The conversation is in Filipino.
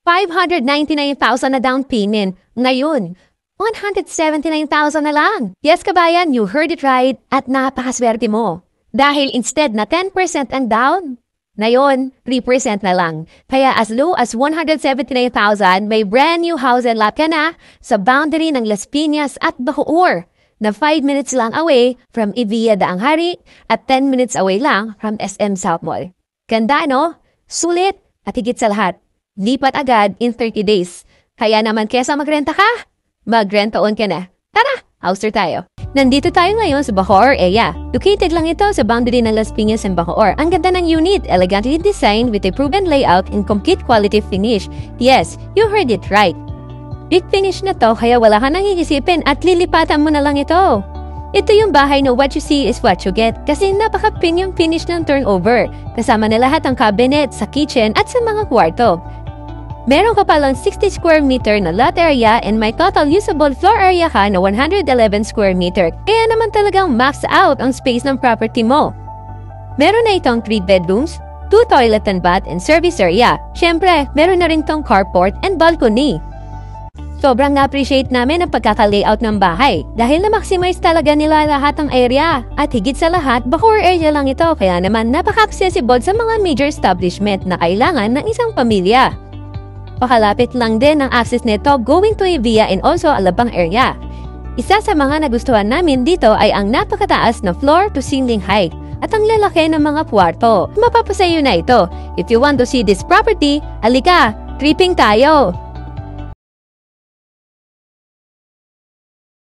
599,000 na down payment. Ngayon, 179,000 na lang. Yes, kabayan, you heard it right at napakaswerte mo. Dahil instead na 10% ang down, ngayon, 3% na lang. Kaya as low as 179,000, may brand new house and lot ka na sa boundary ng Las Piñas at Bacoor na 5 minutes lang away from Evia Daang Hari at 10 minutes away lang from SM South Mall. Ganda, no? Sulit at higit sa lahat. Lipat agad in 30 days. Kaya naman kesa magrenta ka, magrenta-on ka na. Tara, house tour tayo. Nandito tayo ngayon sa Bacoor area. Located lang ito sa boundary ng Las Piñas and Bacoor. Ang ganda ng unit, elegantly designed with a proven layout and complete quality finish. Yes, you heard it right. Big finish na to kaya wala ka nang iisipin at lilipatan mo na lang ito. Ito yung bahay na what you see is what you get kasi napaka-premium finish ng turnover. Kasama na lahat ang cabinet sa kitchen at sa mga kwarto. Meron ka palang 60 square meter na lot area and may total usable floor area ka na 111 square meter. Kaya naman talagang max out ang space ng property mo. Meron na itong 3 bedrooms, 2 toilet and bath and service area. Siyempre, meron na rin tong carport and balcony. Sobrang na-appreciate namin ang pagkaka-layout ng bahay dahil na-maximize talaga nila lahat ng area. At higit sa lahat, Bacoor area lang ito kaya naman napaka-accessible sa mga major establishment na kailangan ng isang pamilya. Pakalapit lang din ang access nito going to Evia and also Alabang area. Isa sa mga nagustuhan namin dito ay ang napakataas na floor to ceiling height at ang lalaki ng mga kwarto. Mapapasayo na ito. If you want to see this property, alika, tripping tayo!